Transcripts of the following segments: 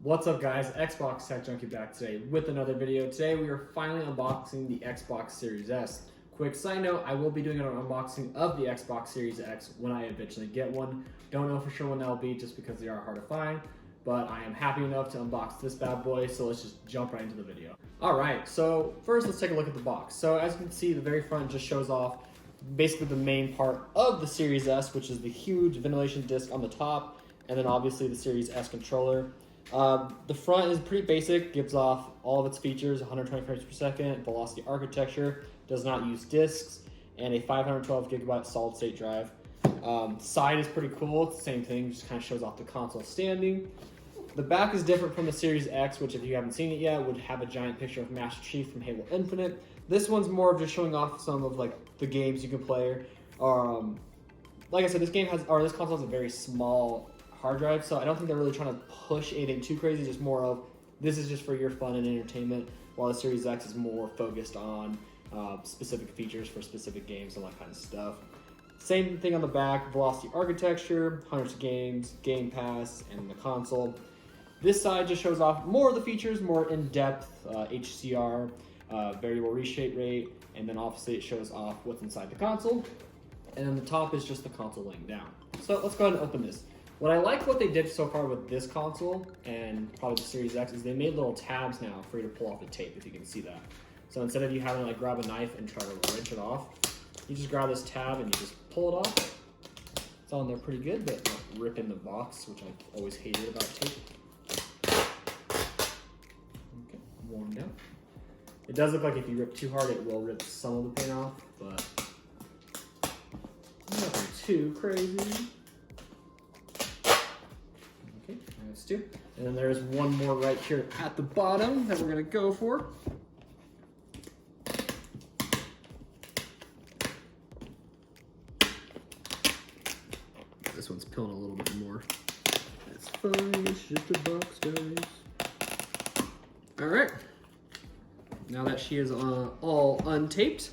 What's up guys, Xbox Tech Junkie back today with another video. Today we are finally unboxing the Xbox Series S. Quick side note, I will be doing an unboxing of the Xbox Series X when I eventually get one. Don't know for sure when that'll be just because they are hard to find, but I am happy enough to unbox this bad boy, so let's just jump right into the video. Alright, so first let's take a look at the box. So as you can see, the very front just shows off basically the main part of the Series S, which is the huge ventilation disc on the top, and then obviously the Series S controller. The front is pretty basic, gives off all of its features, 120 frames per second, velocity architecture, does not use discs, and a 512 gigabyte solid state drive. Side is pretty cool, it's the same thing, just kind of shows off the console standing. The back is different from the Series X, which if you haven't seen it yet, would have a giant picture of Master Chief from Halo Infinite. This one's more of just showing off some of like the games you can play. Like I said, this console has a very small hard drive, so I don't think they're really trying to push anything too crazy, just more of this is just for your fun and entertainment, while the Series X is more focused on specific features for specific games and that kind of stuff. Same thing on the back, velocity architecture, hundreds of games, Game Pass, and the console. This side just shows off more of the features, more in-depth, HCR, variable reshape rate, and then obviously it shows off what's inside the console. And then the top is just the console laying down. So let's go ahead and open this. What they did so far with this console and probably the Series X is they made little tabs now for you to pull off the tape, if you can see that. So instead of you having to like grab a knife and try to wrench it off, you just grab this tab and you just pull it off. It's on there pretty good, but not rip in the box, which I always hated about tape. Okay, warmed out. It does look like if you rip too hard, it will rip some of the paint off, but nothing too crazy. Okay, that's two. And then there's one more right here at the bottom that we're gonna go for. This one's peeling a little bit more. That's fine, it's just a box, guys. All right. Now that she is all untaped,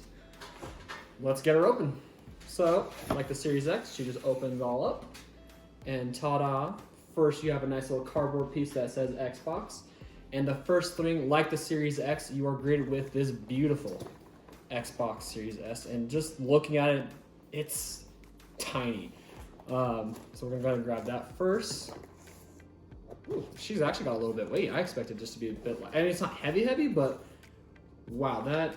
let's get her open. So, like the Series X, she just opens all up. And ta-da! First, you have a nice little cardboard piece that says Xbox. And the first thing, like the Series X, you are greeted with this beautiful Xbox Series S. And just looking at it, it's tiny. So we're gonna go ahead and grab that first. Ooh, she's actually got a little bit of weight. I expected just to be a bit light. I mean, it's not heavy, but wow, that.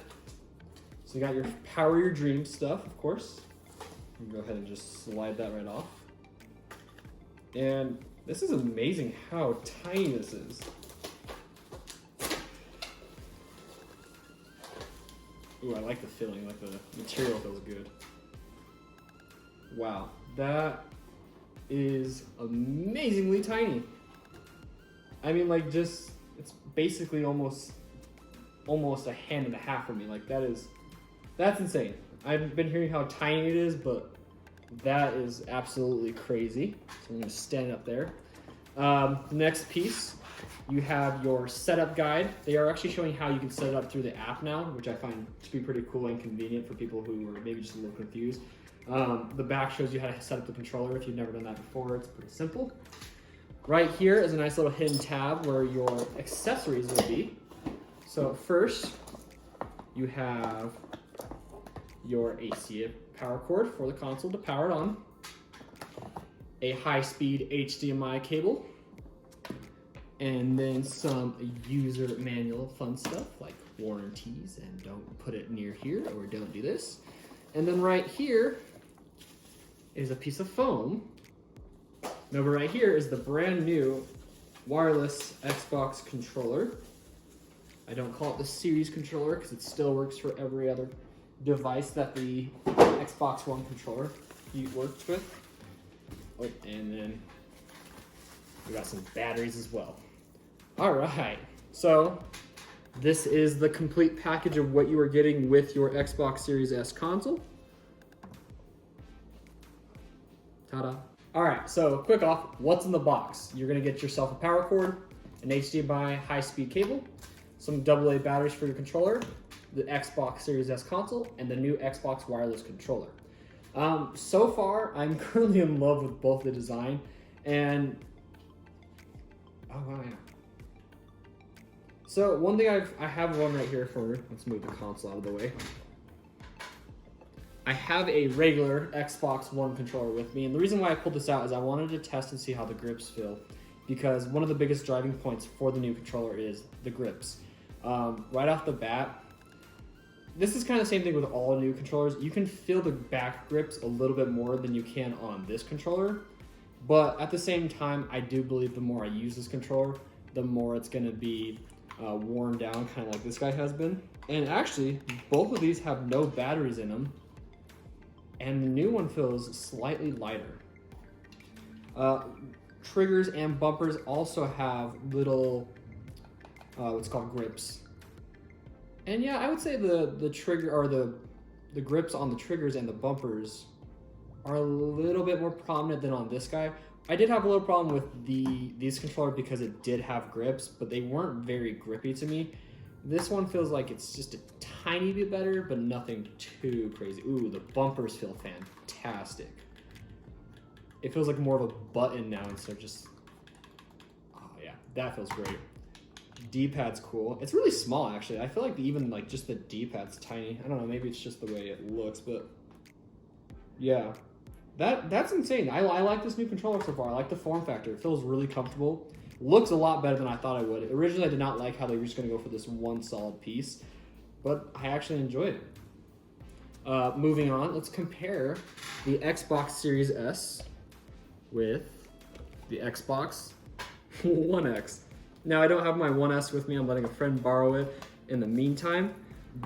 So you got your Power Your Dreams stuff, of course. You can go ahead and just slide that right off. And this is amazing how tiny this is. Ooh, I like the feeling, like the material feels good. Wow, that is amazingly tiny. I mean, like just, it's basically almost a hand and a half for me. Like that's insane. I've been hearing how tiny it is, but that is absolutely crazy. So I'm gonna stand up there. The next piece, you have your setup guide. They are actually showing how you can set it up through the app now, which I find to be pretty cool and convenient for people who are maybe just a little confused. The back shows you how to set up the controller if you've never done that before. It's pretty simple. Right here is a nice little hidden tab where your accessories will be. So first, you have your AC power cord for the console to power it on, a high-speed HDMI cable, and then some user manual fun stuff like warranties and don't put it near here or don't do this. And then right here is a piece of foam. And over right here is the brand new wireless Xbox controller. I don't call it the Series controller because it still works for every other device that the Xbox One controller works with. Oh, and then we got some batteries as well. All right, so this is the complete package of what you are getting with your Xbox Series S console. Ta-da. All right, so quick off, what's in the box? You're gonna get yourself a power cord, an HDMI high-speed cable, some AA batteries for your controller, the Xbox Series S console, and the new Xbox wireless controller. So far, I'm currently in love with both the design and, oh wow, yeah. So one thing I have one right here for, let's move the console out of the way. I have a regular Xbox One controller with me, and the reason why I pulled this out is I wanted to test and see how the grips feel, because one of the biggest driving points for the new controller is the grips. Right off the bat, this is kind of the same thing with all new controllers. You can feel the back grips a little bit more than you can on this controller, but at the same time, I do believe the more I use this controller, the more it's going to be worn down, kind of like this guy has been. And actually, both of these have no batteries in them, and the new one feels slightly lighter. Triggers and bumpers also have little, what's called grips. And yeah, I would say the trigger, or the grips on the triggers and the bumpers are a little bit more prominent than on this guy. I did have a little problem with these controller because it did have grips, but they weren't very grippy to me. This one feels like it's just a tiny bit better, but nothing too crazy. Ooh, the bumpers feel fantastic. It feels like more of a button now instead of just, oh yeah, that feels great. D-pad's cool. It's really small actually. I feel like even like just the D-pad's tiny. I don't know, maybe it's just the way it looks, but yeah. That's insane. I like this new controller so far. I like the form factor. It feels really comfortable. Looks a lot better than I thought it would. Originally, I did not like how they were just going to go for this one solid piece, but I actually enjoyed it. Moving on, let's compare the Xbox Series S with the Xbox One X. Now, I don't have my One S with me. I'm letting a friend borrow it in the meantime,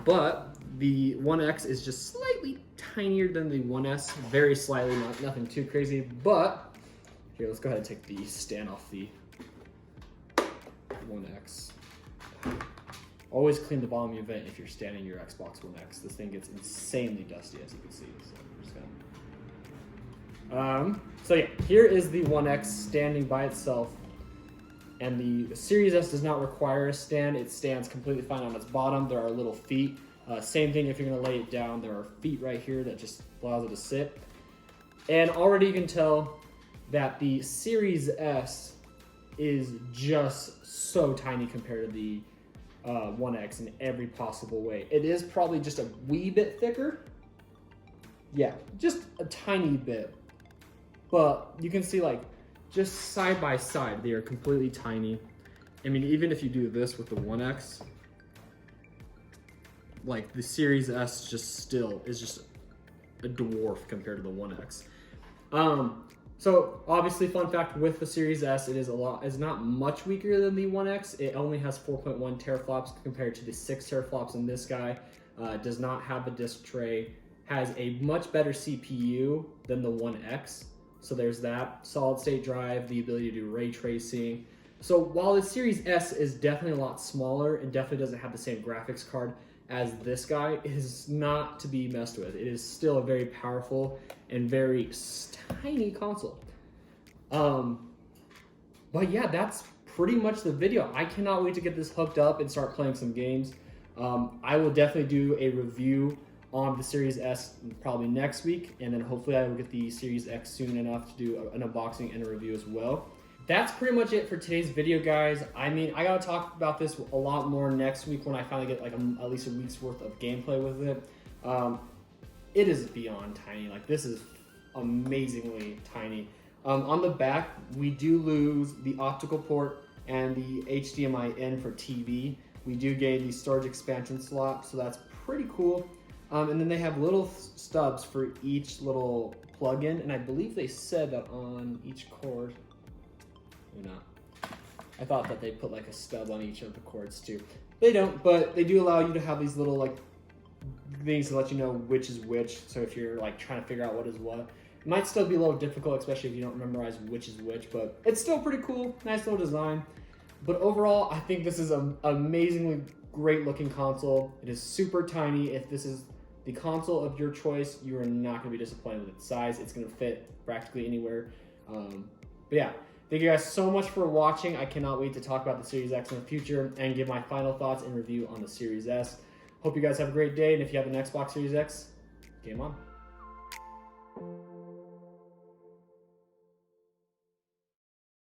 but the One X is just slightly tinier than the One S, very slightly, nothing too crazy, but here, let's go ahead and take the stand off the One X. Always clean the bottom of your vent if you're standing your Xbox One X. This thing gets insanely dusty, as you can see. So we're just gonna... so yeah, here is the One X standing by itself, and the Series S does not require a stand. It stands completely fine on its bottom. There are little feet. Same thing if you're gonna lay it down. There are feet right here that just allows it to sit. And already you can tell that the Series S is just so tiny compared to the One X in every possible way. It is probably just a wee bit thicker. Yeah, just a tiny bit. But you can see like just side by side, they are completely tiny. I mean, even if you do this with the One X, like the Series S just still is just a dwarf compared to the One X. So obviously, fun fact with the Series S, it's not much weaker than the One X. It only has 4.1 teraflops compared to the 6 teraflops in this guy. Does not have a disk tray. Has a much better CPU than the One X. So there's that. Solid state drive, the ability to do ray tracing. So while the Series S is definitely a lot smaller and definitely doesn't have the same graphics card as this guy, it is not to be messed with. It is still a very powerful and very tiny console. But yeah, that's pretty much the video. I cannot wait to get this hooked up and start playing some games. I will definitely do a review on the Series S probably next week, and then hopefully I will get the Series X soon enough to do an unboxing and a review as well. That's pretty much it for today's video, guys. I mean, I gotta talk about this a lot more next week when I finally get like at least a week's worth of gameplay with it. It is beyond tiny. Like, this is amazingly tiny. On the back, we do lose the optical port and the HDMI in for TV. We do gain the storage expansion slot, so that's pretty cool. And then they have little stubs for each little plug-in, and I believe they said that on each cord. Maybe not. I thought that they put like a stub on each of the cords too. They don't, but they do allow you to have these little like things to let you know which is which. So if you're like trying to figure out what is what, it might still be a little difficult, especially if you don't memorize which is which, but it's still pretty cool. Nice little design. But overall, I think this is an amazingly great looking console. It is super tiny. If this is the console of your choice, you are not going to be disappointed with its size. It's going to fit practically anywhere. But yeah, thank you guys so much for watching. I cannot wait to talk about the Series X in the future and give my final thoughts and review on the Series S. Hope you guys have a great day, and if you have an Xbox Series X, game on.